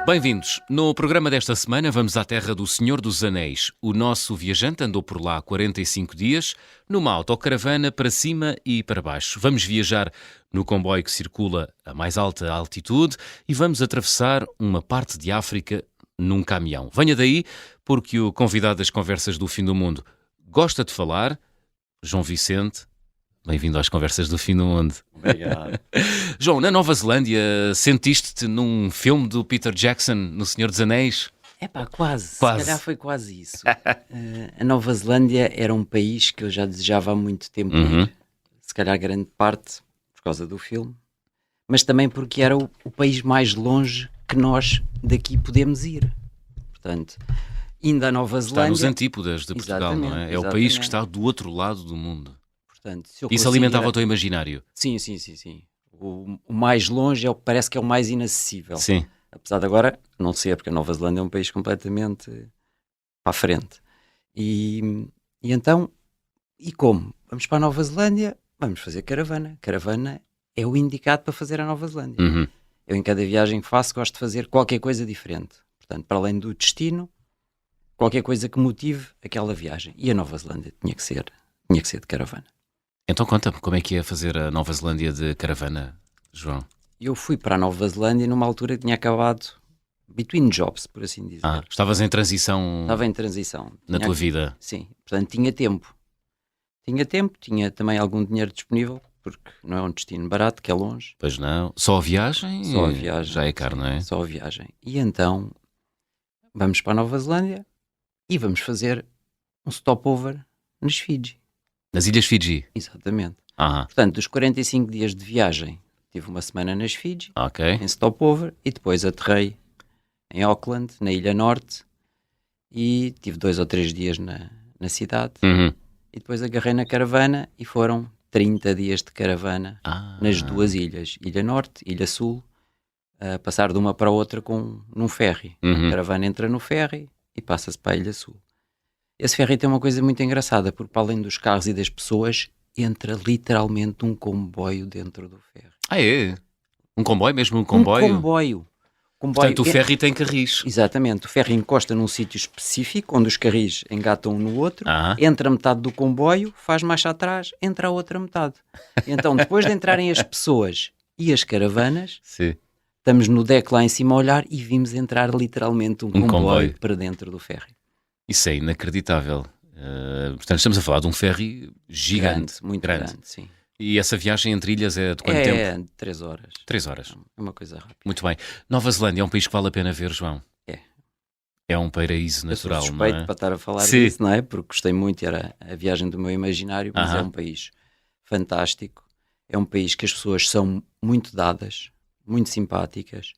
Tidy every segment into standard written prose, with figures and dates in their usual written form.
Bem-vindos. No programa desta semana vamos à terra do Senhor dos Anéis. O nosso viajante andou por lá 45 dias, numa autocaravana para cima e para baixo. Vamos viajar no comboio que circula a mais alta altitude e vamos atravessar uma parte de África num caminhão. Venha daí, porque o convidado das Conversas do Fim do Mundo gosta de falar, João Vicente. Bem-vindo às Conversas do Fim do Mundo. Obrigado. João, na Nova Zelândia, sentiste-te num filme do Peter Jackson, no Senhor dos Anéis? Quase. Se Quase. calhar foi quase isso. A Nova Zelândia era um país que eu já desejava há muito tempo ir. Se calhar grande parte por causa do filme, mas também porque era o país mais longe que nós daqui podemos ir. Portanto, indo à Nova Zelândia... Está nos antípodas de Portugal, não é? É o país que está do outro lado do mundo. Portanto, se eu Isso conseguir... alimentava o teu imaginário? Sim. O mais longe parece que é o mais inacessível. Sim. Apesar de agora não ser, porque a Nova Zelândia é um país completamente para a frente. E então, e como? Vamos para a Nova Zelândia, vamos fazer caravana. Caravana é o indicado para fazer a Nova Zelândia. Eu em cada viagem que faço gosto de fazer qualquer coisa diferente. Portanto, para além do destino, qualquer coisa que motive aquela viagem. E a Nova Zelândia tinha que ser de caravana. Então conta-me, como é que é fazer a Nova Zelândia de caravana, João? Eu fui para a Nova Zelândia numa altura que tinha acabado between jobs, por assim dizer. Estavas em transição. Estava em transição. Na tua vida. Sim, portanto tinha tempo. Tinha também algum dinheiro disponível, porque não é um destino barato, que é longe. Pois não. Só a viagem? Só a viagem. Já é caro, não é? Só a viagem. E então vamos para a Nova Zelândia e vamos fazer um stopover nas Fiji. Nas Ilhas Fiji? Exatamente. Aham. Portanto, dos 45 dias de viagem, tive uma semana nas Fiji, Ok. em stopover, e depois aterrei em Auckland, na Ilha Norte, e tive 2 ou 3 dias na cidade, e depois agarrei na caravana e foram 30 dias de caravana nas duas ilhas, Ilha Norte, Ilha Sul, a passar de uma para a outra num ferry. A caravana entra no ferry e passa-se para a Ilha Sul. Esse ferry tem uma coisa muito engraçada, porque para além dos carros e das pessoas, entra literalmente um comboio dentro do ferry. É? Um comboio mesmo? Um comboio? Um comboio. Portanto, o ferry tem carris. Exatamente. O ferry encosta num sítio específico, onde os carris engatam um no outro, entra metade do comboio, faz marcha atrás, entra a outra metade. Então, depois de entrarem as pessoas e as caravanas, Sim. estamos no deck lá em cima a olhar e vimos entrar literalmente um comboio para dentro do ferry. Isso é inacreditável. Portanto, estamos a falar de um ferry gigante. Muito grande, sim. E essa viagem entre ilhas é de quanto tempo? É 3 horas. 3 horas. É uma coisa rápida. Muito bem. Nova Zelândia é um país que vale a pena ver, João? É. É um paraíso natural, eu sou suspeito não é? para estar a falar disso, não é? Porque gostei muito, era a viagem do meu imaginário, mas é um país fantástico. É um país que as pessoas são muito dadas, muito simpáticas.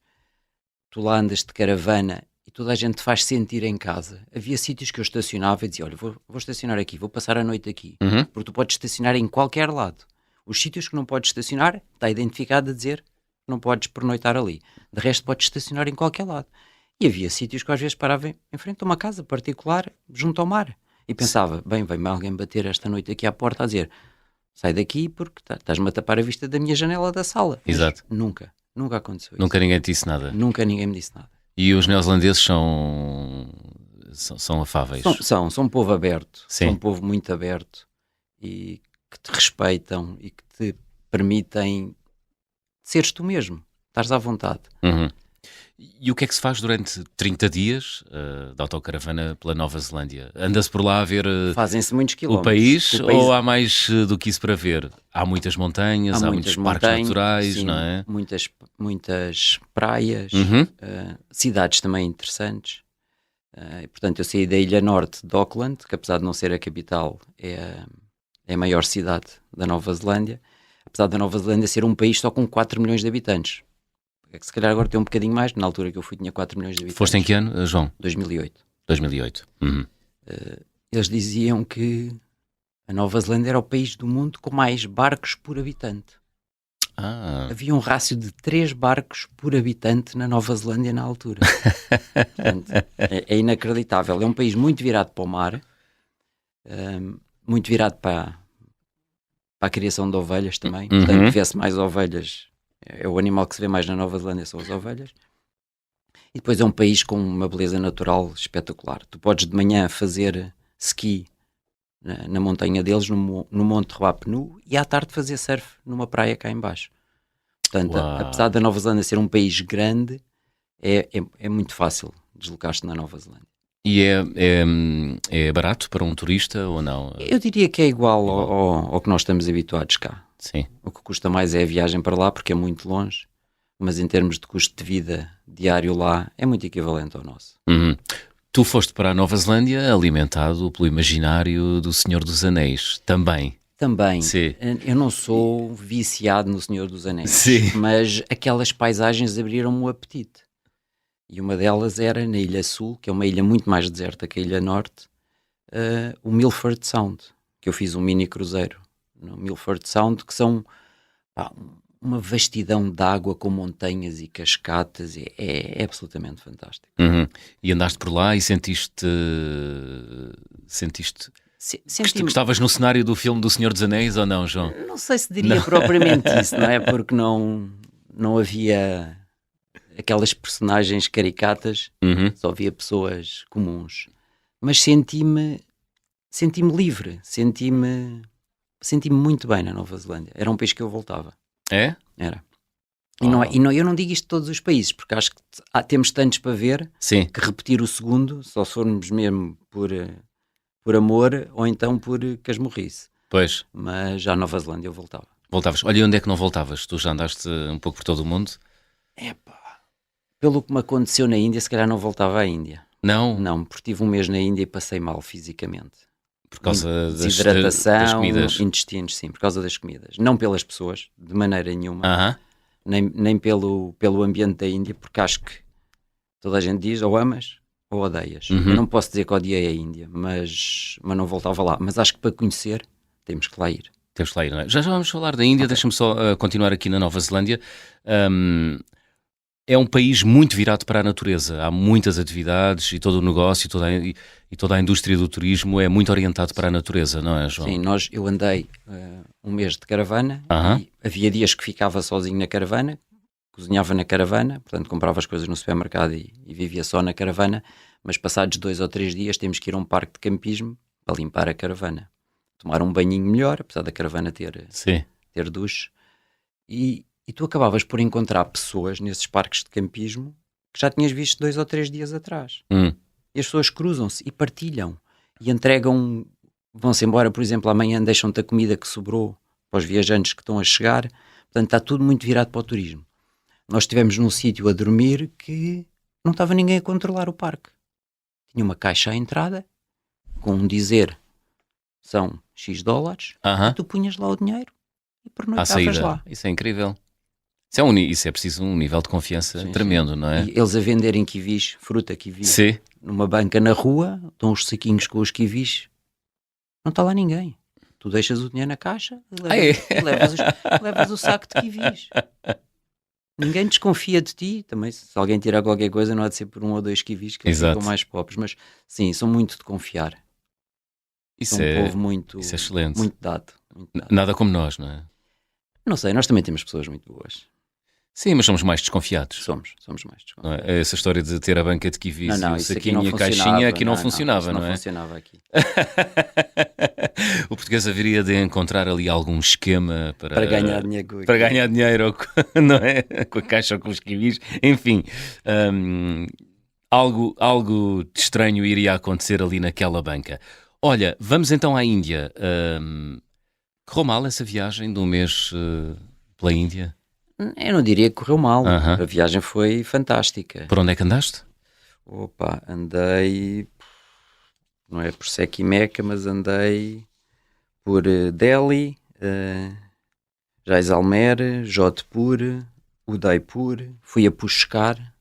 Tu lá andas de caravana e toda a gente te faz sentir em casa. Havia sítios que eu estacionava e dizia, olha, vou estacionar aqui, vou passar a noite aqui. Porque tu podes estacionar em qualquer lado. Os sítios que não podes estacionar, está identificado a dizer que não podes pernoitar ali. De resto, podes estacionar em qualquer lado. E havia sítios que às vezes parava em frente a uma casa particular, junto ao mar. E pensava, bem, vai-me alguém bater esta noite aqui à porta a dizer, sai daqui porque estás-me a tapar a vista da minha janela da sala. Mas exato. Nunca aconteceu isso. Nunca ninguém te disse nada? Nunca ninguém me disse nada. E os neozelandeses são afáveis? São um povo aberto. Sim. São um povo muito aberto e que te respeitam e que te permitem seres tu mesmo, estares à vontade. E o que é que se faz durante 30 dias de autocaravana pela Nova Zelândia? Anda-se por lá a ver fazem-se muitos o quilómetros. país ou há mais do que isso para ver? Há muitas montanhas, há muitos parques naturais, sim, não é? Muitas praias, cidades também interessantes. Portanto, eu saí da Ilha Norte de Auckland, que apesar de não ser a capital, é a maior cidade da Nova Zelândia, apesar da Nova Zelândia ser um país só com 4 milhões de habitantes. É que se calhar agora tem um bocadinho mais, na altura que eu fui tinha 4 milhões de habitantes. Foste em que ano, João? 2008. 2008. Eles diziam que a Nova Zelândia era o país do mundo com mais barcos por habitante. Havia um rácio de 3 barcos por habitante na Nova Zelândia na altura. Portanto, é inacreditável. É um país muito virado para o mar, muito virado para a criação de ovelhas também. Portanto, vê-se mais ovelhas. É o animal que se vê mais na Nova Zelândia, são as ovelhas. E depois é um país com uma beleza natural espetacular. Tu podes de manhã fazer ski na montanha deles, no Monte Ruapenu, e à tarde fazer surf numa praia cá em baixo. Portanto, apesar da Nova Zelândia ser um país grande, é muito fácil deslocar-te na Nova Zelândia. E é barato para um turista ou não? Eu diria que é igual ao que nós estamos habituados cá. Sim. O que custa mais é a viagem para lá, porque é muito longe, mas em termos de custo de vida diário lá, é muito equivalente ao nosso. Uhum. Tu foste para a Nova Zelândia alimentado pelo imaginário do Senhor dos Anéis, também. Também. Sim. Eu não sou viciado no Senhor dos Anéis, Sim. mas aquelas paisagens abriram-me o apetite. E uma delas era na Ilha Sul, que é uma ilha muito mais deserta que a Ilha Norte, o Milford Sound, que eu fiz um mini cruzeiro no Milford Sound, que são uma vastidão de água com montanhas e cascatas, é absolutamente fantástico. Uhum. E andaste por lá e sentiste que estavas no cenário do filme do Senhor dos Anéis ou não, João? Não sei se diria propriamente isso, não é? Porque não havia aquelas personagens caricatas, só havia pessoas comuns. Mas senti-me livre, senti-me muito bem na Nova Zelândia. Era um país que eu voltava. É? Era. Eu não digo isto de todos os países, porque acho que temos tantos para ver. Sim. Que repetir o segundo, só se formos mesmo por amor ou então por casmurrice. Pois. Mas já à Nova Zelândia eu voltava. Voltavas. Olha, onde é que não voltavas? Tu já andaste um pouco por todo o mundo? Pelo que me aconteceu na Índia, se calhar não voltava à Índia. Não? Não, porque tive um mês na Índia e passei mal fisicamente. Por causa das comidas? Intestinos, sim, por causa das comidas. Não pelas pessoas, de maneira nenhuma. Nem pelo ambiente da Índia, porque acho que toda a gente diz ou amas ou odeias. Eu não posso dizer que odiei a Índia, mas não voltava lá. Mas acho que para conhecer temos que lá ir. Temos que lá ir, não é? Já vamos falar da Índia, Deixa-me só continuar aqui na Nova Zelândia. É um país muito virado para a natureza. Há muitas atividades e todo o negócio e toda a indústria do turismo é muito orientado para a natureza, não é, João? Sim, eu andei um mês de caravana e havia dias que ficava sozinho na caravana, cozinhava na caravana, portanto comprava as coisas no supermercado e vivia só na caravana, mas passados 2 ou 3 dias temos que ir a um parque de campismo para limpar a caravana. Tomar um banhinho melhor, apesar da caravana ter duche. E tu acabavas por encontrar pessoas nesses parques de campismo que já tinhas visto 2 ou 3 dias atrás. E as pessoas cruzam-se e partilham. E entregam, vão-se embora, por exemplo, amanhã deixam-te a comida que sobrou para os viajantes que estão a chegar. Portanto, está tudo muito virado para o turismo. Nós estivemos num sítio a dormir que não estava ninguém a controlar o parque. Tinha uma caixa à entrada com um dizer, são X dólares, e tu punhas lá o dinheiro e por noite estavas lá. Isso é incrível. Isso é preciso um nível de confiança tremendo, não é? E eles a venderem kiwis, fruta kiwi, numa banca na rua, dão os saquinhos com os kiwis, não está lá ninguém. Tu deixas o dinheiro na caixa e levas o saco de kiwis. Ninguém desconfia de ti. Também, se alguém tirar qualquer coisa, não há de ser por 1 ou 2 kiwis que eles ficam mais pobres. Mas sim, são muito de confiar. São um povo muito, isso é excelente. Muito dado. Nada como nós, não é? Não sei, nós também temos pessoas muito boas. Sim, mas somos mais desconfiados. Somos mais desconfiados. Não é? Essa história de ter a banca de kiwis e o saquinho e a caixinha aqui não funcionava, não é? Não funcionava aqui. O português haveria de encontrar ali algum esquema para ganhar dinheiro. Para ganhar dinheiro, não é? Com a caixa ou com os kiwis. Enfim, algo de estranho iria acontecer ali naquela banca. Olha, vamos então à Índia. Correu mal essa viagem de um mês pela Índia? Eu não diria que correu mal. A viagem foi fantástica. Por onde é que andaste? Andei, não é por Sec e Meca, mas andei por Delhi, Jaisalmer, Jodhpur, Udaipur. Fui a Pushkar,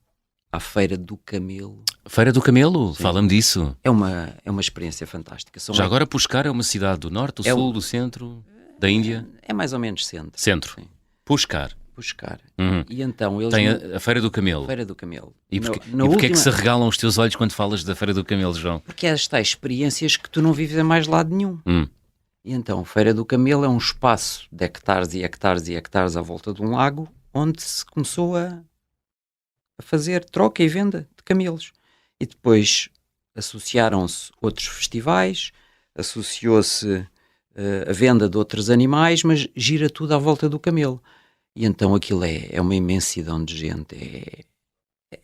à Feira do Camelo. Feira do Camelo? Fala-me disso. É uma experiência fantástica. Agora Pushkar é uma cidade do norte, do sul, do centro da Índia? É mais ou menos centro. Sim. Pushkar. E então eles... Tem a Feira do Camelo. Feira do Camelo. E porquê é que se regalam os teus olhos quando falas da Feira do Camelo, João? Porque é estas experiências que tu não vives em mais lado nenhum. E então, a Feira do Camelo é um espaço de hectares e hectares e hectares à volta de um lago, onde se começou a a fazer troca e venda de camelos. E depois associaram-se outros festivais, associou-se a venda de outros animais, mas gira tudo à volta do camelo. E então aquilo é uma imensidão de gente,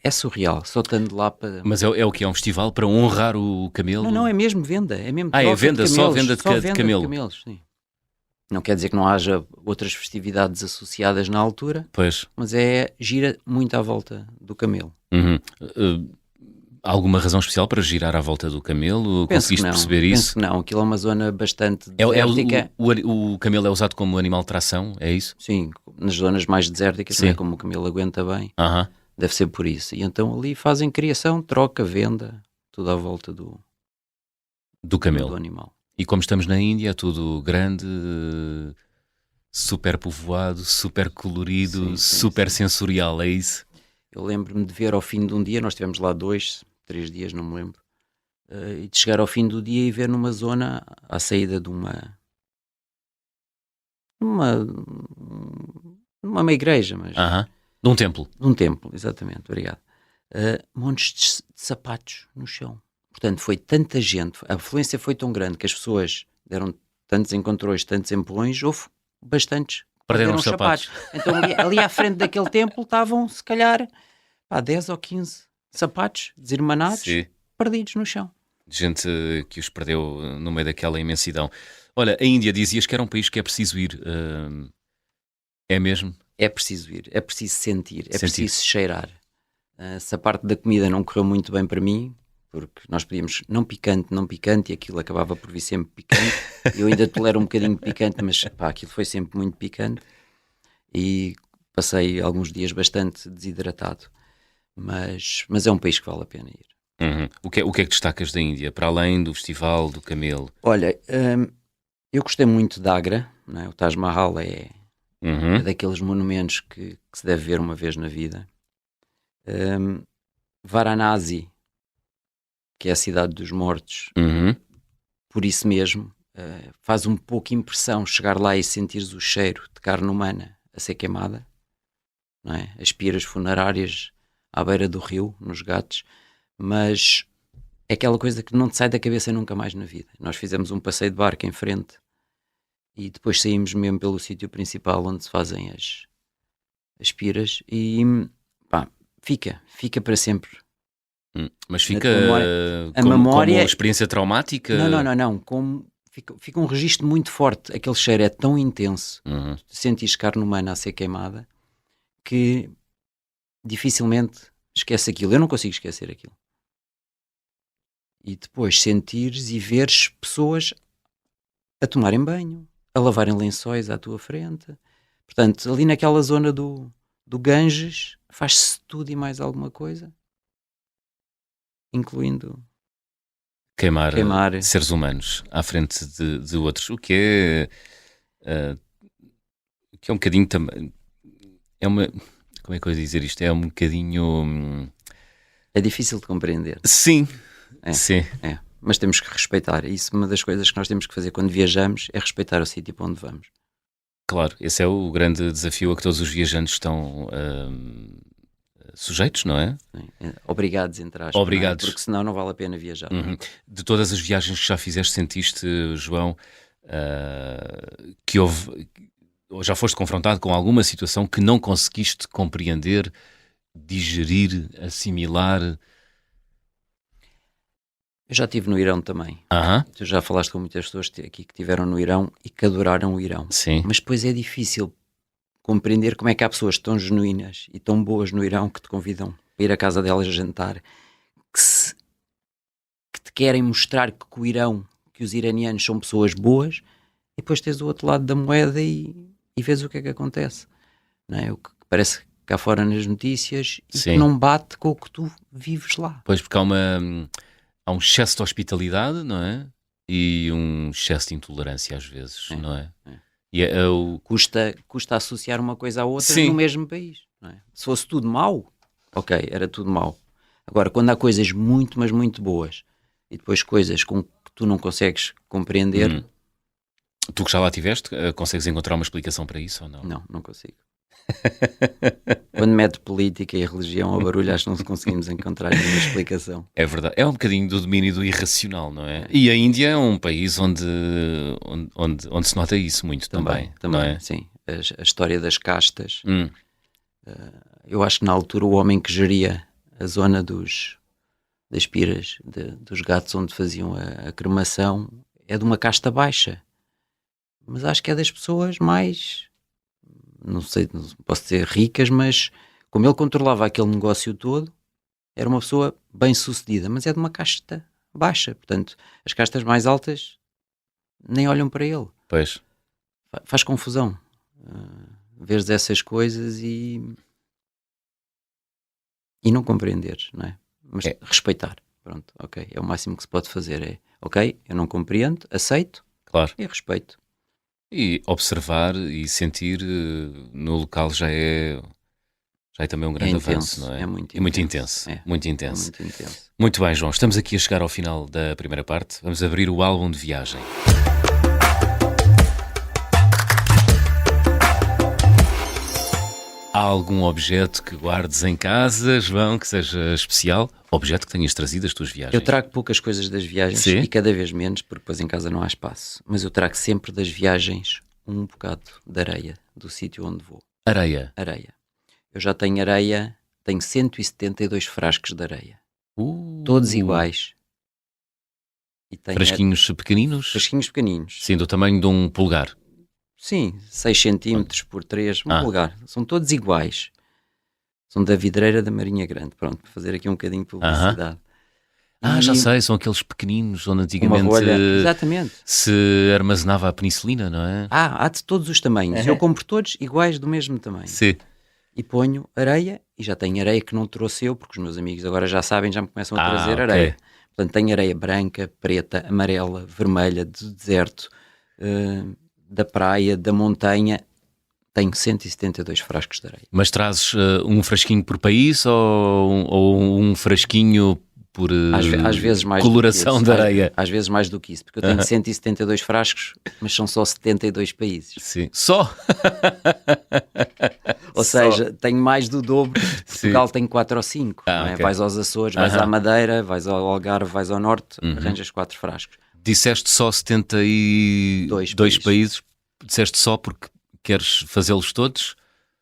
é surreal, só estando lá para... Mas é o que? É um festival para honrar o camelo? Não, é mesmo venda, é mesmo é venda, de camelos, só venda de camelo. de camelos, sim. Não quer dizer que não haja outras festividades associadas na altura, Pois. mas gira muito à volta do camelo. Uhum. Alguma razão especial para girar à volta do camelo? Conseguiste perceber isso? Penso que não, aquilo é uma zona bastante desértica. O camelo é usado como animal de tração, é isso? Sim, nas zonas mais desérticas, não é? Como o camelo aguenta bem, deve ser por isso. E então ali fazem criação, troca, venda, tudo à volta do camelo. Do animal. E como estamos na Índia, é tudo grande, super povoado, super colorido, super sensorial, é isso? Eu lembro-me de ver ao fim de um dia, nós estivemos lá 2, 3 dias, não me lembro, e de chegar ao fim do dia e ver numa zona, à saída de uma igreja, mas... De um templo. De um templo, exatamente, obrigado. Montes de sapatos no chão. Portanto, foi tanta gente, a afluência foi tão grande que as pessoas deram tantos encontrões, tantos empurrões, houve bastantes perderam os sapatos. Então ali à frente daquele templo estavam, se calhar, 10 ou 15 sapatos desirmanados, perdidos no chão. Gente que os perdeu no meio daquela imensidão. Olha, a Índia, dizias que era um país que é preciso ir. É mesmo? É preciso ir, é preciso sentir, preciso cheirar. Se a parte da comida não correu muito bem para mim, porque nós pedíamos não picante, e aquilo acabava por vir sempre picante. Eu ainda tolero um bocadinho de picante, mas aquilo foi sempre muito picante. E passei alguns dias bastante desidratado. Mas é um país que vale a pena ir. Uhum. O que é que destacas da Índia, para além do Festival do Camelo? Olha, eu gostei muito de Agra, não é? O Taj Mahal é daqueles monumentos que se deve ver uma vez na vida. Varanasi, que é a cidade dos mortos, por isso mesmo, faz um pouco impressão chegar lá e sentires o cheiro de carne humana a ser queimada, não é? As piras funerárias à beira do rio, nos Ghats, mas é aquela coisa que não te sai da cabeça nunca mais na vida. Nós fizemos um passeio de barco em frente e depois saímos mesmo pelo sítio principal onde se fazem as piras e fica para sempre. Mas fica a memória, como experiência traumática? Não. Fica um registro muito forte. Aquele cheiro é tão intenso, tu sentires carne humana a ser queimada, que dificilmente esquece aquilo. Eu não consigo esquecer aquilo. E depois sentires e veres pessoas a tomarem banho, a lavarem lençóis à tua frente. Portanto, ali naquela zona do Ganges, faz-se tudo e mais alguma coisa, incluindo queimar seres humanos à frente de outros, o que é um bocadinho também, como é que eu ia dizer isto? É um bocadinho... É difícil de compreender. Sim. Mas temos que respeitar. Isso, uma das coisas que nós temos que fazer quando viajamos é respeitar o sítio para onde vamos. Claro, esse é o grande desafio a que todos os viajantes estão sujeitos, não é? Obrigados, entre aspas. Obrigados. Porque senão não vale a pena viajar. De todas as viagens que já fizeste, sentiste, João, que houve... ou já foste confrontado com alguma situação que não conseguiste compreender, digerir, assimilar? Eu já estive no Irão também. Tu já falaste com muitas pessoas aqui que estiveram no Irão e que adoraram o Irão. Sim. Mas depois é difícil compreender como é que há pessoas tão genuínas e tão boas no Irão que te convidam para ir à casa delas jantar, que te querem mostrar que o Irão, que os iranianos são pessoas boas, e depois tens o outro lado da moeda e vês o que é que acontece. Não é? O que parece cá fora nas notícias e que não bate com o que tu vives lá. Pois, porque há um excesso de hospitalidade, não é? E um excesso de intolerância às vezes, não é? E custa associar uma coisa à outra no mesmo país. Não é? Se fosse tudo mau, ok, era tudo mau. Agora, quando há coisas muito, mas muito boas e depois coisas com que tu não consegues compreender... Tu que já lá estiveste, consegues encontrar uma explicação para isso ou não? Não consigo. Quando mete política e religião ao barulho, acho que não conseguimos encontrar nenhuma explicação. É verdade, é um bocadinho do domínio do irracional, não é? E a Índia é um país onde se nota isso muito também, não é? Sim. A história das castas. Eu acho que na altura o homem que geria a zona das piras, dos gatos onde faziam a cremação, é de uma casta baixa. Mas acho que é das pessoas mais, não sei, não posso dizer ricas, mas como ele controlava aquele negócio todo, era uma pessoa bem sucedida, mas é de uma casta baixa. Portanto, as castas mais altas nem olham para ele. Pois. Faz confusão. Veres essas coisas e não compreenderes, não é? Mas respeitar, pronto, ok, é o máximo que se pode fazer, ok, eu não compreendo, aceito, claro, e respeito. E observar e sentir no local já é também um grande avanço, não é? É muito intenso. Muito intenso. É muito intenso. Muito bem, João, estamos aqui a chegar ao final da primeira parte, vamos abrir o álbum de viagem. Há algum objeto que guardes em casa, João, que seja especial? Objeto que tenhas trazido das tuas viagens? Eu trago poucas coisas das viagens. Sim. E cada vez menos, porque depois em casa não há espaço. Mas eu trago sempre das viagens um bocado de areia do sítio onde vou. Areia? Areia. Eu já tenho areia, tenho 172 frascos de areia. Todos iguais. E frasquinhos pequeninos? Frasquinhos pequeninos. Sim, do tamanho de um polegar. Sim, 6 cm por 3, um polegar. São todos iguais. São da vidreira da Marinha Grande. Pronto, para fazer aqui um bocadinho de publicidade. Já sei, são aqueles pequeninos onde antigamente se armazenava a penicilina, não é? Há de todos os tamanhos. Eu compro todos iguais do mesmo tamanho. Sim. E ponho areia, e já tenho areia que não trouxe eu, porque os meus amigos agora já sabem, já me começam a trazer areia. Portanto, tenho areia branca, preta, amarela, vermelha, do deserto, da praia, da montanha. Tenho 172 frascos de areia. Mas trazes um frasquinho por país ou um frasquinho por às vezes mais coloração de areia? Às vezes mais do que isso, porque eu tenho 172 frascos, mas são só 72 países. Sim. Só? Ou seja, tenho mais do dobro. Portugal tem 4 ou 5. Não é? Okay. Vais aos Açores, vais à Madeira, vais ao Algarve, vais ao Norte, arranjas 4 frascos. Disseste só 72 países. Disseste só porque queres fazê-los todos?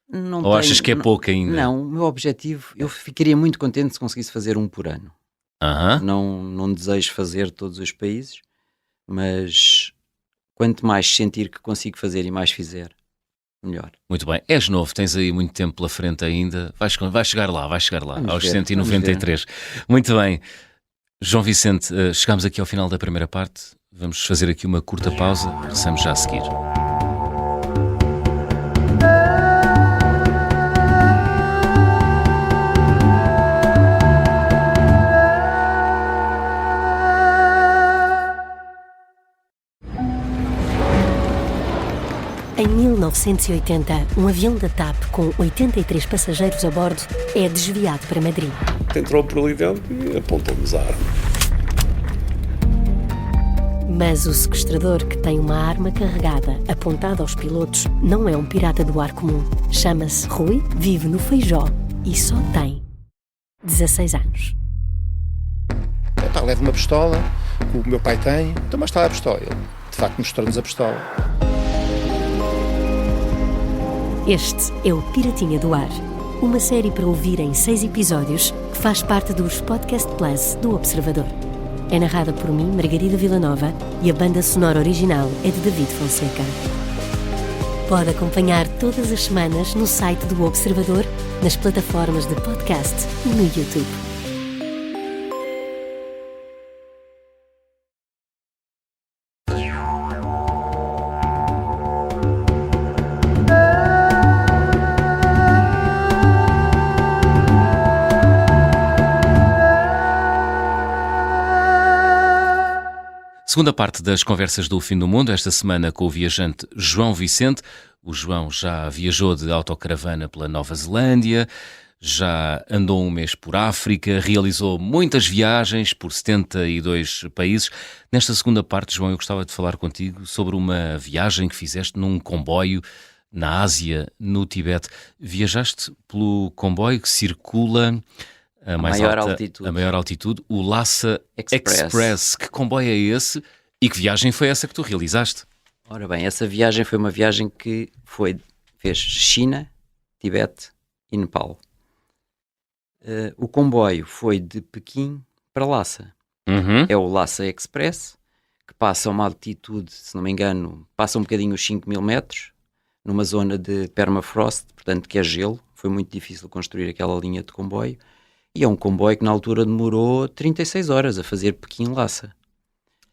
Não ou achas que é pouco ainda? Não, o meu objetivo, eu ficaria muito contente se conseguisse fazer um por ano. Não desejo fazer todos os países, mas quanto mais sentir que consigo fazer e mais fizer, melhor. Muito bem, és novo, tens aí muito tempo pela frente ainda, vais chegar lá, aos 193. Muito bem, João Vicente, chegamos aqui ao final da primeira parte, vamos fazer aqui uma curta pausa, regressamos já a seguir. Em 1980, um avião da TAP com 83 passageiros a bordo é desviado para Madrid. Entrou por ali dentro e apontou-nos a arma. Mas o sequestrador, que tem uma arma carregada apontada aos pilotos, não é um pirata do ar comum. Chama-se Rui, vive no Feijó e só tem 16 anos. Leva uma pistola, que o meu pai tem, então mas está a pistola. Ele, de facto, mostrou-nos a pistola. Este é o Piratinha do Ar, uma série para ouvir em 6 episódios que faz parte dos Podcast Plus do Observador. É narrada por mim, Margarida Villanova, e a banda sonora original é de David Fonseca. Pode acompanhar todas as semanas no site do Observador, nas plataformas de podcast e no YouTube. Segunda parte das Conversas do Fim do Mundo, esta semana com o viajante João Vicente. O João já viajou de autocaravana pela Nova Zelândia, já andou um mês por África, realizou muitas viagens por 72 países. Nesta segunda parte, João, eu gostava de falar contigo sobre uma viagem que fizeste num comboio na Ásia, no Tibete. Viajaste pelo comboio que circula a maior altitude, o Lhasa Express. Que comboio é esse e que viagem foi essa que tu realizaste? Ora bem, essa viagem foi uma viagem que fez China, Tibete e Nepal. O comboio foi de Pequim para Lhasa. É o Lhasa Express, que passa a uma altitude, se não me engano, passa um bocadinho os 5.000 metros, numa zona de permafrost, portanto que é gelo. Foi muito difícil construir aquela linha de comboio. E é um comboio que na altura demorou 36 horas a fazer Pequim-Lhasa.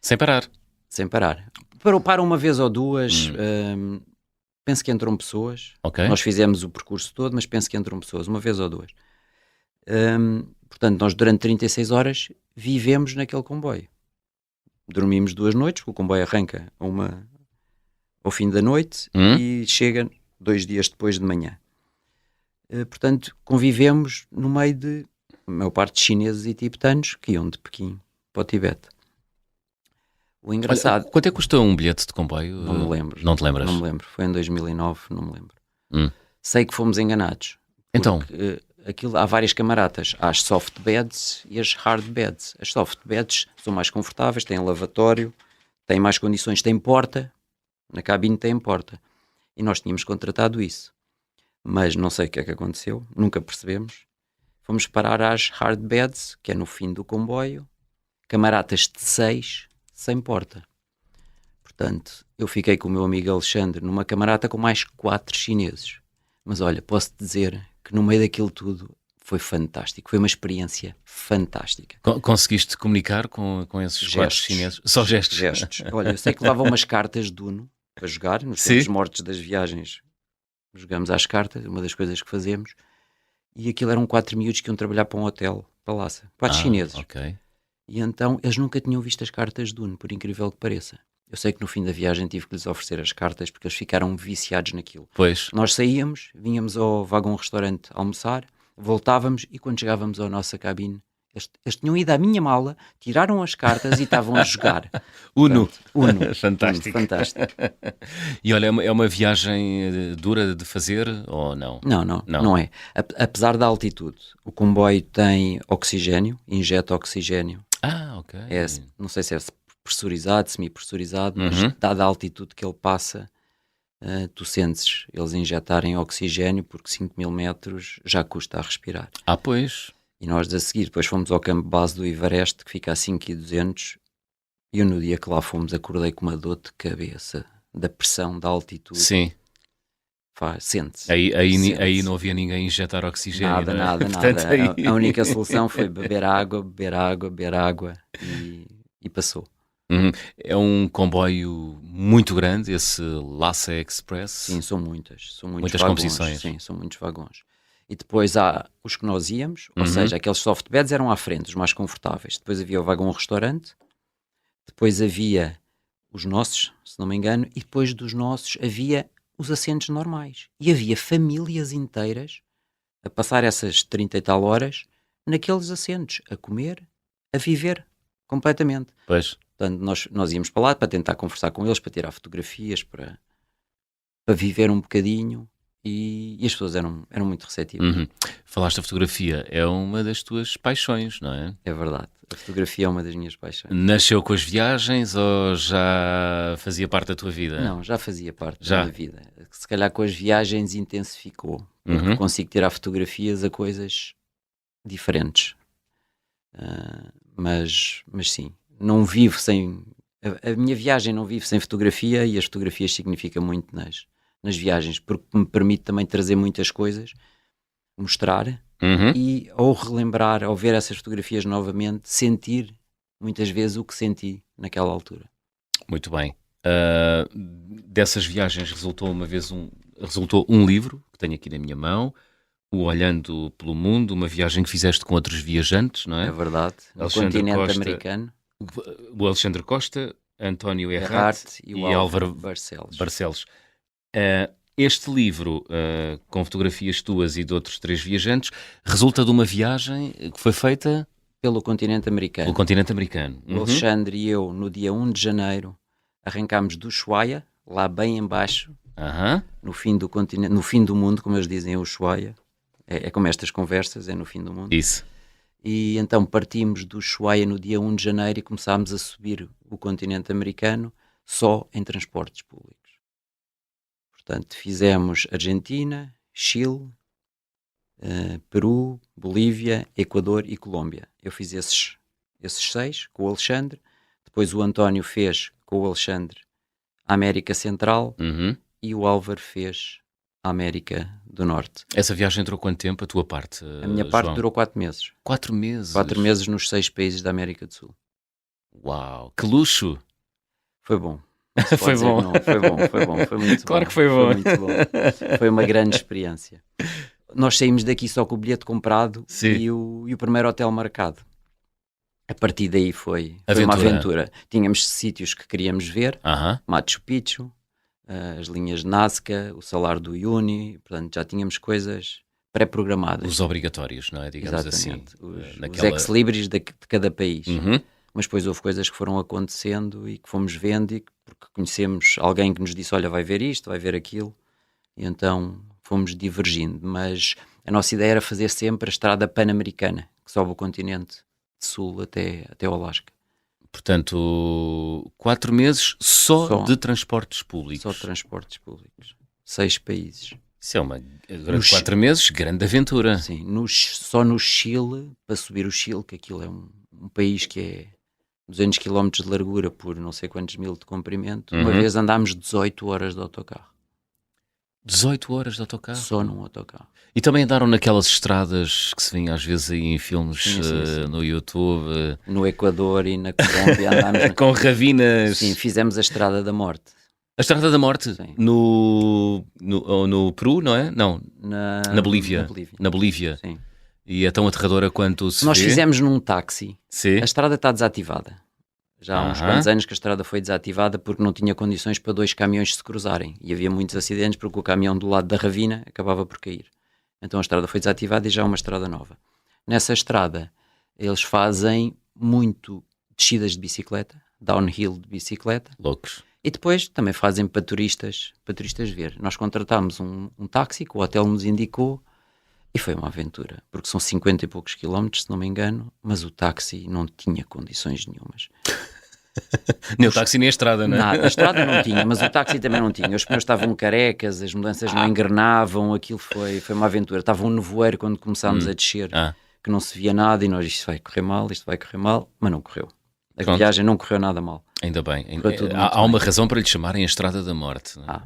Sem parar? Sem parar. Para uma vez ou duas, penso que entram pessoas. Okay. Nós fizemos o percurso todo, mas penso que entram pessoas, uma vez ou duas. Portanto, nós durante 36 horas vivemos naquele comboio. Dormimos 2 noites, porque o comboio arranca ao fim da noite e chega 2 dias depois de manhã. Portanto, convivemos no meio de a maior parte de chineses e tibetanos que iam de Pequim para o Tibete. O engraçado... Olha, quanto é que custa um bilhete de comboio? Não me lembro. Não te lembras? Não me lembro. Foi em 2009, não me lembro. Sei que fomos enganados. Então? Há várias camaratas. Há as soft beds e as hard beds. As soft beds são mais confortáveis, têm lavatório, têm mais condições, têm porta. Na cabine tem porta. E nós tínhamos contratado isso. Mas não sei o que é que aconteceu. Nunca percebemos. Fomos parar às hard beds, que é no fim do comboio. Camaratas de 6, sem porta. Portanto, eu fiquei com o meu amigo Alexandre numa camarata com mais 4 chineses. Mas olha, posso-te dizer que no meio daquilo tudo foi fantástico. Foi uma experiência fantástica. Conseguiste comunicar com esses 4 chineses? Só gestos? Gestos. Olha, eu sei que levavam umas cartas de Uno para jogar. Nos tempos mortos das viagens jogamos às cartas, uma das coisas que fazemos. E aquilo eram 4 miúdos que iam trabalhar para um hotel, para Lhasa. 4 chineses. Okay. E então eles nunca tinham visto as cartas de Uno, por incrível que pareça. Eu sei que no fim da viagem tive que lhes oferecer as cartas porque eles ficaram viciados naquilo. Pois. Nós saíamos, vinhamos ao vagão-restaurante almoçar, voltávamos e quando chegávamos à nossa cabine, eles tinham ido à minha mala, tiraram as cartas e estavam a jogar. Uno. Fantástico. Fantástico. E olha, é uma viagem dura de fazer ou não? Não é. Apesar da altitude, o comboio tem oxigênio, injeta oxigênio. Ok. Não sei se é pressurizado, semi-pressurizado, mas dada a altitude que ele passa, tu sentes eles injetarem oxigênio porque 5.000 metros já custa a respirar. Pois. E nós a seguir depois fomos ao campo base do Everest, que fica a 5.200, e eu no dia que lá fomos acordei com uma dor de cabeça da pressão, da altitude. Sim. Sente-se. Aí não havia ninguém injetar oxigênio. Nada. Portanto, a única solução foi beber água e passou. É um comboio muito grande, esse Lhasa Express. Sim, são muitas muitas vagões. composições. Sim, são muitos vagões. E depois há os que nós íamos, ou seja, aqueles soft beds eram à frente, os mais confortáveis. Depois havia o vagão-restaurante, depois havia os nossos, se não me engano, e depois dos nossos havia os assentos normais. E havia famílias inteiras a passar essas 30 e tal horas naqueles assentos, a comer, a viver completamente. Pois. Portanto, nós íamos para lá para tentar conversar com eles, para tirar fotografias, para viver um bocadinho. E as pessoas eram muito receptivas. Falaste da fotografia, é uma das tuas paixões, não é? É verdade, a fotografia é uma das minhas paixões. Nasceu com as viagens ou já fazia parte da tua vida? Não, já fazia parte da minha vida. Se calhar com as viagens intensificou, porque consigo tirar fotografias a coisas diferentes. Mas sim, não vivo sem... A minha viagem não vive sem fotografia e as fotografias significam muito nas viagens, porque me permite também trazer muitas coisas, mostrar e ao relembrar, ao ver essas fotografias novamente, sentir muitas vezes o que senti naquela altura. Muito bem. Dessas viagens resultou um livro que tenho aqui na minha mão, o Olhando pelo Mundo, uma viagem que fizeste com outros viajantes, não é? É verdade, no continente americano. O Alexandre Costa, António Errarte e Álvaro Barcelos. Este livro, com fotografias tuas e de outros 3 viajantes, resulta de uma viagem que foi feita pelo continente americano. O Alexandre e eu, no dia 1 de janeiro, arrancámos do Ushuaia, lá bem em baixo, no fim do continente, no fim do mundo, como eles dizem, o Ushuaia. É como estas conversas, é no fim do mundo. Isso. E então partimos do Ushuaia no dia 1 de janeiro e começámos a subir o continente americano só em transportes públicos. Portanto, fizemos Argentina, Chile, Peru, Bolívia, Equador e Colômbia. Eu fiz esses 6 com o Alexandre. Depois o António fez com o Alexandre a América Central e o Álvaro fez a América do Norte. Essa viagem durou quanto tempo, a tua parte, A minha parte João? durou 4 meses. 4 meses? 4 meses nos 6 países da América do Sul. Uau, que luxo! Foi bom. Foi bom. Foi bom, foi muito Claro bom. que foi bom. Foi muito bom. Foi uma grande experiência. Nós saímos daqui só com o bilhete comprado e o primeiro hotel marcado. A partir daí foi uma aventura. Tínhamos sítios que queríamos ver, Machu Picchu, as linhas de Nazca, o Salar do Uyuni, portanto já tínhamos coisas pré-programadas. Os obrigatórios, não é? Digamos Exatamente. assim. Os ex-libris de cada país. Mas depois houve coisas que foram acontecendo e que fomos vendo e porque conhecemos alguém que nos disse, olha, vai ver isto, vai ver aquilo. E então fomos divergindo. Mas a nossa ideia era fazer sempre a estrada pan-americana, que sobe o continente de sul até o Alasca. Portanto, 4 meses só de transportes públicos. Só transportes públicos. 6 países. Isso é durante 4 meses, grande aventura. Sim, só no Chile, para subir o Chile, que aquilo é um país que é 200 km de largura por não sei quantos mil de comprimento. Uma vez andámos 18 horas de autocarro. 18 horas de autocarro? Só num autocarro. E também andaram naquelas estradas que se vêem às vezes aí em filmes Sim. no YouTube. No Equador e na Colômbia andámos... Com ravinas. Sim, fizemos a Estrada da Morte. A Estrada da Morte? Sim. No Peru, não é? Não, na Bolívia. Na Bolívia. Sim. E é tão aterradora quanto se Nós vê? fizemos num táxi. Sim. A estrada está desativada. Já há uns quantos anos que a estrada foi desativada porque não tinha condições para 2 caminhões se cruzarem. E havia muitos acidentes porque o caminhão do lado da ravina acabava por cair. Então a estrada foi desativada e já é uma estrada nova. Nessa estrada eles fazem muito descidas de bicicleta, downhill de bicicleta. Loucos. E depois também fazem para turistas ver. Nós contratámos um táxi que o hotel nos indicou e foi uma aventura, porque são 50 e poucos quilómetros, se não me engano, mas o táxi não tinha condições nenhumas. Nem o táxi nem a estrada, não é? Nada, a estrada não tinha, mas o táxi também não tinha. Os pneus estavam carecas, as mudanças não engrenavam, aquilo foi uma aventura. Estava um nevoeiro quando começámos a descer, que não se via nada e nós, isto vai correr mal, mas não correu. A viagem não correu nada mal. Ainda bem. Há uma razão para lhe chamarem a Estrada da Morte. Não é?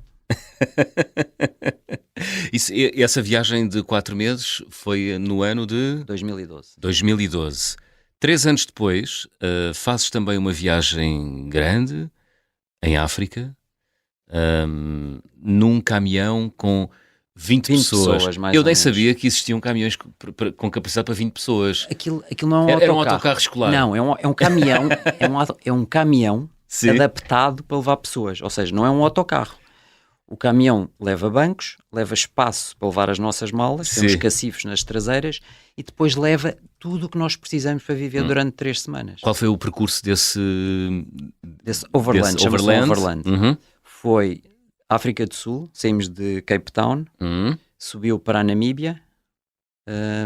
Essa viagem de 4 meses foi no ano de... 2012. 3 anos depois, fazes também uma viagem grande em África, num caminhão com 20 pessoas. Mais Eu nem sabia que existiam caminhões com capacidade para 20 pessoas. Aquilo não é um autocarro. Era um autocarro escolar. Não, é um caminhão, é um caminhão adaptado para levar pessoas. Ou seja, não é um autocarro. O caminhão leva bancos, leva espaço para levar as nossas malas, temos cacifes nas traseiras e depois leva tudo o que nós precisamos para viver durante 3 semanas. Qual foi o percurso desse overland? Chama-se overland. Uhum. Foi África do Sul, saímos de Cape Town, subiu para a Namíbia,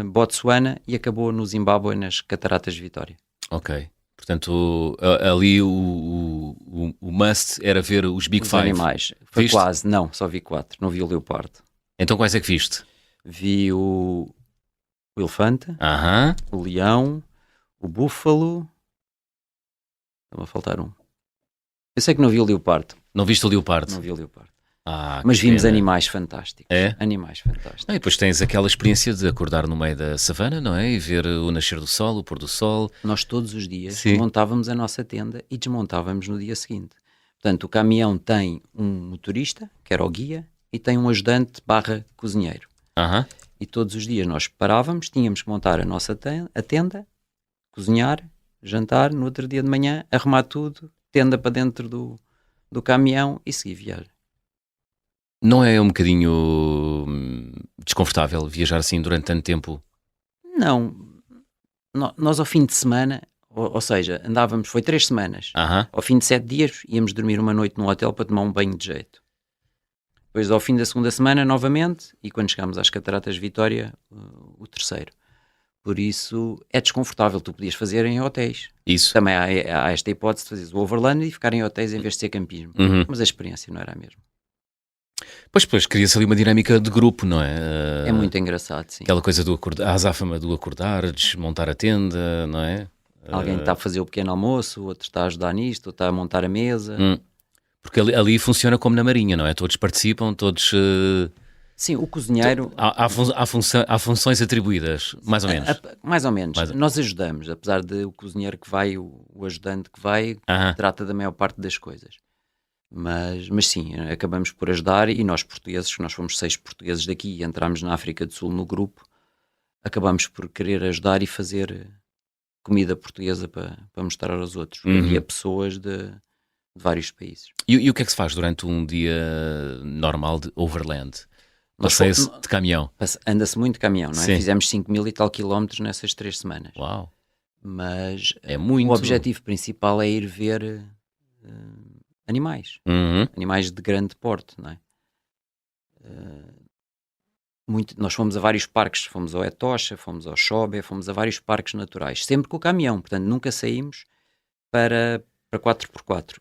Botsuana e acabou no Zimbábue nas Cataratas de Vitória. Ok. Portanto, ali o must era ver os Big Os Five. animais. Foi Viste? quase, não, só vi 4, não vi o leopardo. Então quais é que viste? Vi o elefante, Aham. o leão, o búfalo, estava a faltar um. Eu sei que não vi o leopardo. Não viste o leopardo? Não vi o leopardo. Mas vimos animais fantásticos. É? Animais fantásticos. E depois tens aquela experiência de acordar no meio da savana, não é? E ver o nascer do sol, o pôr do sol. Nós todos os dias montávamos a nossa tenda e desmontávamos no dia seguinte. Portanto, o caminhão tem um motorista, que era o guia, e tem um ajudante / cozinheiro. E todos os dias nós parávamos, tínhamos que montar a nossa tenda, cozinhar, jantar, no outro dia de manhã, arrumar tudo, tenda para dentro do caminhão e seguir viagem. Não é um bocadinho desconfortável viajar assim durante tanto tempo? Não. Nós ao fim de semana, ou seja, andávamos, foi 3 semanas. Ao fim de 7 dias íamos dormir uma noite num hotel para tomar um banho de jeito. Depois, ao fim da segunda semana, novamente, e quando chegámos às Cataratas Vitória, o terceiro. Por isso, é desconfortável. Tu podias fazer em hotéis. Isso. Também há esta hipótese de fazeres o overland e ficar em hotéis em vez de ser campismo. Mas a experiência não era a mesma. Pois, cria-se ali uma dinâmica de grupo, não é? É muito engraçado, sim. Aquela coisa do acordar, a azáfama do acordar, desmontar a tenda, não é? Alguém está a fazer o pequeno almoço, outro está a ajudar nisto, outro está a montar a mesa. Porque ali funciona como na marinha, não é? Todos participam, todos... Sim, o cozinheiro... Há funções atribuídas, mais ou menos. Mais ou menos. Nós ajudamos, apesar de o cozinheiro que vai, o ajudante que vai, trata da maior parte das coisas. Mas sim, acabamos por ajudar, e nós portugueses, nós fomos 6 portugueses daqui e entramos na África do Sul no grupo, acabamos por querer ajudar e fazer comida portuguesa para mostrar aos outros. Havia pessoas de vários países. E o que é que se faz durante um dia normal de overland? Passeia-se de caminhão? Anda-se muito de caminhão, não é? Sim. Fizemos 5.000 e tal quilómetros nessas 3 semanas. Uau! Mas É muito. o objetivo principal é ir ver animais. Animais de grande porte, não é? Nós fomos a vários parques, fomos ao Etosha, fomos ao Chobe, fomos a vários parques naturais, sempre com o caminhão, portanto nunca saímos para 4x4.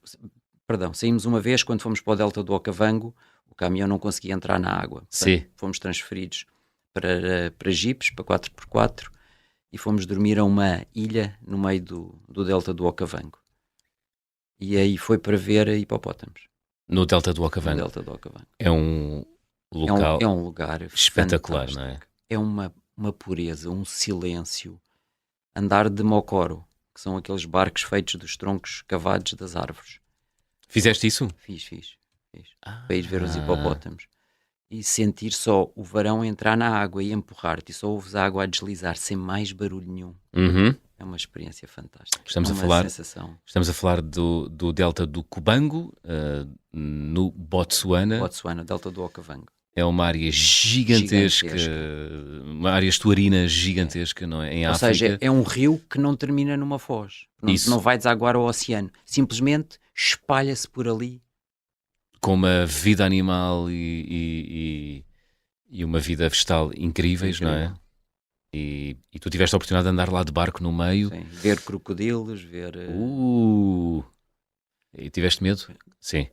Perdão, saímos uma vez quando fomos para o Delta do Okavango, o caminhão não conseguia entrar na água. Portanto, Sim. fomos transferidos para jipes, para 4x4, e fomos dormir a uma ilha no meio do Delta do Okavango. E aí foi para ver hipopótamos. No Delta do No Okavango. Delta do Okavango. É um local É um lugar espetacular, fantástico. não é? É uma pureza, um silêncio. Andar de mocoro, que são aqueles barcos feitos dos troncos cavados das árvores. Fizeste isso? Fiz. Para ir ver os hipopótamos. E sentir só o varão entrar na água e empurrar-te, e só ouves a água a deslizar sem mais barulho nenhum. É uma experiência fantástica. Estamos é a uma falar- sensação. Estamos a falar do Delta do Kubango, no Botsuana. Botsuana, Delta do Okavango. É uma área gigantesca, Gigantesca. uma área estuarina gigantesca, não é? Em Ou África. seja, é um rio que não termina numa foz. Isso. Não vai desaguar ao oceano. Simplesmente espalha-se por ali. Com uma vida animal e uma vida vegetal incríveis, não é? Incrível. E tu tiveste a oportunidade de andar lá de barco no meio. Sim. Ver crocodilos, ver E tiveste medo? Sim.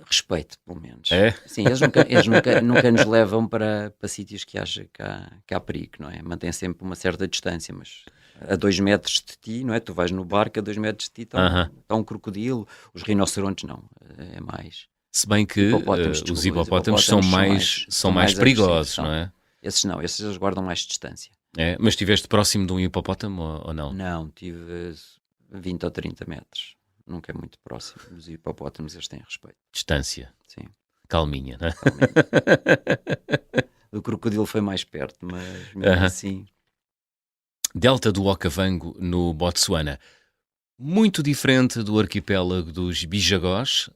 respeito, pelo menos. É? Sim, eles nunca nos levam para sítios que há perigo, não é? Mantém sempre uma certa distância, mas a 2 metros de ti, não é? Tu vais no barco, a 2 metros de ti está um crocodilo. Os rinocerontes não, é mais... Se bem que Hipopótamos, os desculpa, hipopótamos os são hipopótamos mais, mais perigosos, agressivos, não é? Esses não, esses eles guardam mais distância. É? Mas estiveste próximo de um hipopótamo ou não? Não, tive 20 ou 30 metros. Nunca é muito próximo. Os hipopótamos, eles têm respeito. Distância. Sim. Calminha, não é? O crocodilo foi mais perto, mas mesmo assim... Delta do Okavango, no Botsuana. Muito diferente do arquipélago dos Bijagós,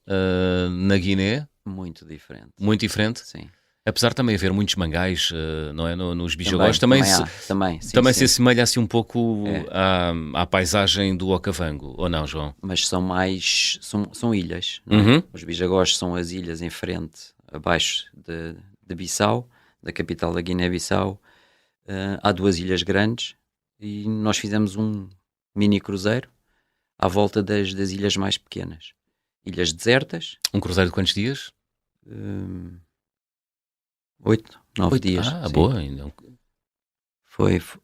na Guiné. Muito diferente. Muito diferente. Sim. Apesar de também haver muitos mangais, não é? Nos Bijagós, também sim. se assemelha assim um pouco à paisagem do Okavango, ou não, João? Mas são mais... São ilhas. Não é? Os Bijagós são as ilhas em frente, abaixo de Bissau, da capital da Guiné-Bissau. Há 2 ilhas grandes e nós fizemos um mini cruzeiro à volta das ilhas mais pequenas. Ilhas desertas. Um cruzeiro de quantos dias? 8, 9 dias. Sim. Boa. Ainda.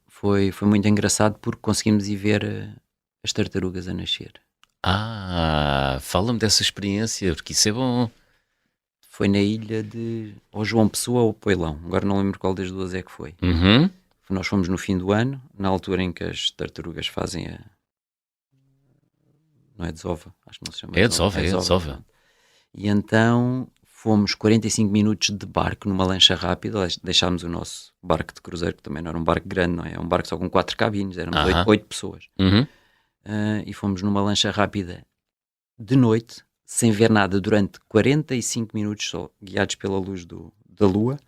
Foi muito engraçado porque conseguimos ir ver as tartarugas a nascer. Fala-me dessa experiência, porque isso é bom. Foi na ilha de ou João Pessoa ou Poilão. Agora não lembro qual das duas é que foi. Nós fomos no fim do ano, na altura em que as tartarugas fazem não é desova? Acho que não se chama desova. E então fomos 45 minutos de barco numa lancha rápida, deixámos o nosso barco de cruzeiro, que também não era um barco grande, não é? É um barco só com 4 cabines, éramos 8 pessoas. E fomos numa lancha rápida de noite, sem ver nada, durante 45 minutos só, guiados pela luz da lua.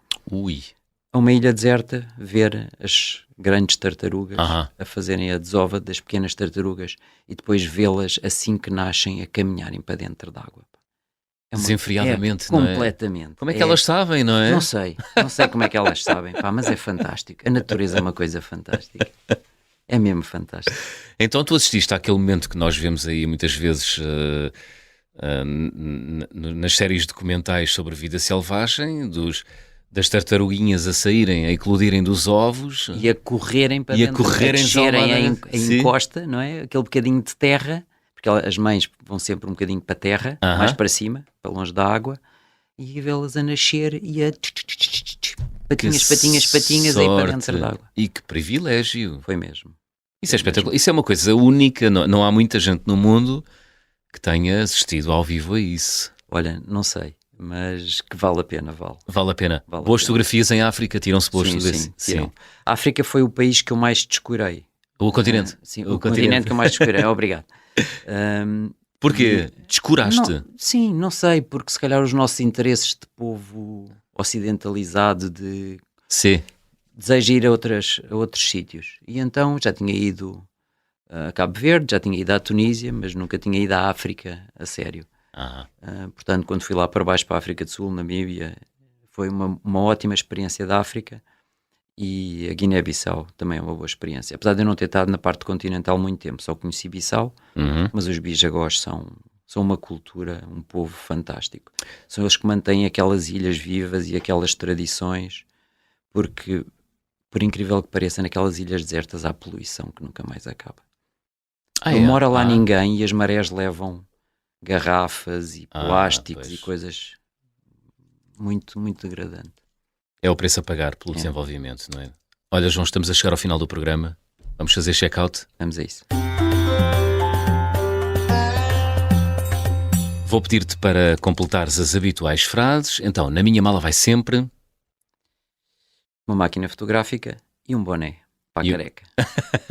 A uma ilha deserta, ver as grandes tartarugas a fazerem a desova das pequenas tartarugas e depois vê-las assim que nascem a caminharem para dentro d'água. desenfreadamente, não é? Completamente. Como é que elas sabem, não é? Não sei como é que elas sabem, pá, mas é fantástico. A natureza é uma coisa fantástica. É mesmo fantástico. Então tu assististe àquele momento que nós vemos aí muitas vezes nas séries documentais sobre vida selvagem, das tartaruguinhas a saírem, a eclodirem dos ovos e a correrem para e dentro, a descerem a encosta, não é? Aquele bocadinho de terra, porque as mães vão sempre um bocadinho para a terra, mais para cima, para longe da água, e vê-las a nascer e a patinhas aí para dentro da água. E que privilégio! Foi mesmo. Isso é espetacular. Isso é uma coisa única, não há muita gente no mundo que tenha assistido ao vivo a isso. Olha, não sei, mas que vale a pena, Vale a pena. Boas fotografias em África, tiram-se boas fotografias. Sim. A África foi o país que eu mais descurei. O continente? Sim, o continente que eu mais descurei, obrigado. Porquê? Descuraste? Não sei, porque se calhar os nossos interesses de povo ocidentalizado deseja ir a outros sítios. E então já tinha ido a Cabo Verde, já tinha ido à Tunísia, mas nunca tinha ido à África a sério. Portanto, quando fui lá para baixo, para a África do Sul, Namíbia, foi uma ótima experiência da África. E a Guiné-Bissau também é uma boa experiência. Apesar de eu não ter estado na parte continental muito tempo, só conheci Bissau, mas os bijagós são uma cultura, um povo fantástico. São eles que mantêm aquelas ilhas vivas e aquelas tradições, porque, por incrível que pareça, naquelas ilhas desertas há poluição que nunca mais acaba. Não mora lá ninguém e as marés levam garrafas e plásticos e coisas muito, muito degradantes. É o preço a pagar pelo desenvolvimento, não é? Olha, João, estamos a chegar ao final do programa. Vamos fazer check-out? Vamos a isso. Vou pedir-te para completares as habituais frases. Então, na minha mala vai sempre... uma máquina fotográfica e um boné para a careca.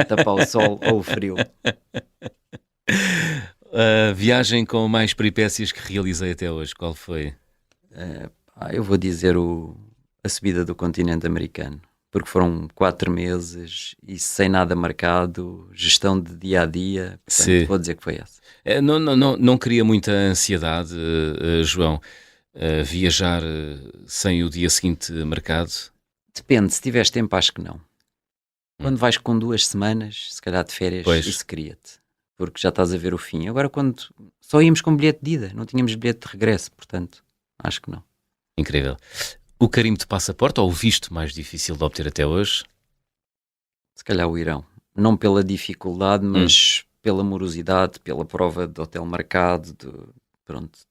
Tapar o sol ou o frio. A viagem com mais peripécias que realizei até hoje, qual foi? Eu vou dizer a subida do continente americano, porque foram 4 meses e sem nada marcado, gestão de dia a dia, portanto, vou dizer que foi essa. Não queria muita ansiedade, João, viajar sem o dia seguinte marcado? Depende, se tiveres tempo acho que não. Quando vais com 2 semanas, se calhar de férias, isso cria-te, porque já estás a ver o fim. Agora quando só íamos com bilhete de ida, não tínhamos bilhete de regresso, portanto, acho que não. Incrível. O carimbo de passaporte ou o visto mais difícil de obter até hoje? Se calhar o Irão. Não pela dificuldade, mas pela morosidade, pela prova de hotel marcado,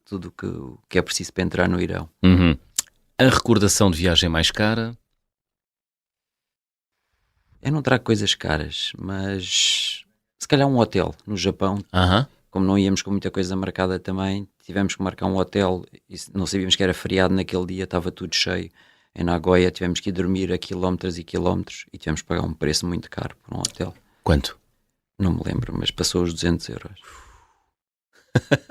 tudo o que é preciso para entrar no Irão. A recordação de viagem mais cara? Eu não trago coisas caras, mas se calhar um hotel no Japão. Como não íamos com muita coisa marcada também, tivemos que marcar um hotel e não sabíamos que era feriado naquele dia, estava tudo cheio. Em Nagoya tivemos que ir dormir a quilómetros e quilómetros e tivemos que pagar um preço muito caro por um hotel. Quanto? Não me lembro, mas passou os 200 euros.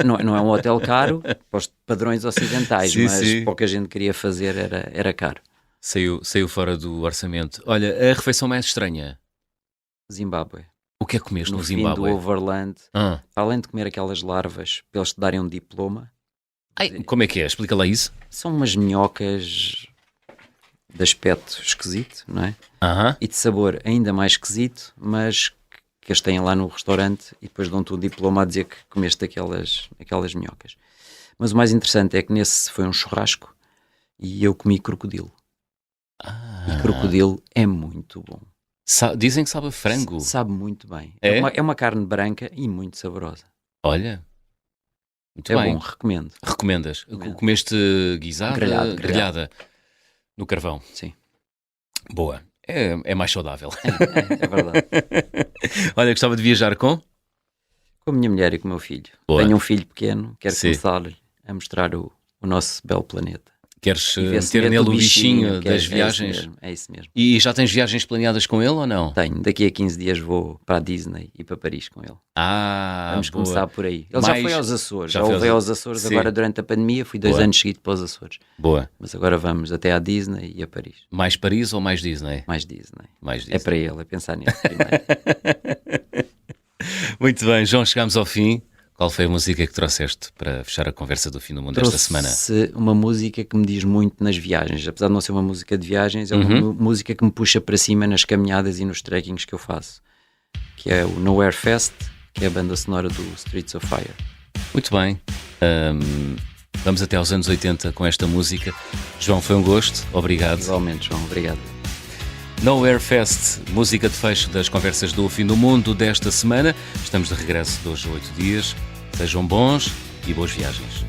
Não é um hotel caro para os padrões ocidentais, mas pouca gente queria fazer, era caro. Saiu fora do orçamento. Olha, a refeição mais estranha? Zimbábue. O que é que comeste no Zimbábue? No fim do Overland, além de comer aquelas larvas, para eles te darem um diploma. Como é que é? Explica lá isso. São umas minhocas de aspecto esquisito, não é? E de sabor ainda mais esquisito, mas que eles têm lá no restaurante e depois dão-te um diploma a dizer que comeste aquelas minhocas. Mas o mais interessante é que nesse foi um churrasco e eu comi crocodilo. E crocodilo é muito bom. Dizem que sabe a frango. Sabe muito bem. É uma carne branca e muito saborosa. Olha, muito bem. É bom, recomendo. Recomendas? Comeste guisada? Grelhada. No carvão? Sim. Boa. É mais saudável. É verdade. Olha, gostava de viajar com? Com a minha mulher e com o meu filho. Boa. Tenho um filho pequeno, quero começar a mostrar o nosso belo planeta. Queres ter nele o bichinho das viagens? É isso mesmo. E já tens viagens planeadas com ele ou não? Tenho. Daqui a 15 dias vou para a Disney e para Paris com ele. Vamos começar por aí. Ele já foi aos Açores. Já foi aos Açores agora durante a pandemia. Fui 2 anos seguidos para os Açores. Boa. Mas agora vamos até à Disney e a Paris. Mais Paris ou mais Disney? Mais Disney. É para ele, é pensar nele primeiro. Muito bem, João, chegamos ao fim. Qual foi a música que trouxeste para fechar a conversa do Fim do Mundo esta semana? Trouxe uma música que me diz muito nas viagens. Apesar de não ser uma música de viagens, é uma música que me puxa para cima nas caminhadas e nos trekkings que eu faço. Que é o Nowhere Fest, que é a banda sonora do Streets of Fire. Muito bem. Vamos até aos anos 80 com esta música. João, foi um gosto. Obrigado. Igualmente, João. Obrigado. Nowhere Fest, música de fecho das conversas do Fim do Mundo desta semema. Estamos de regresso de hoje a 8 dias. Sejam bons e boas viagens.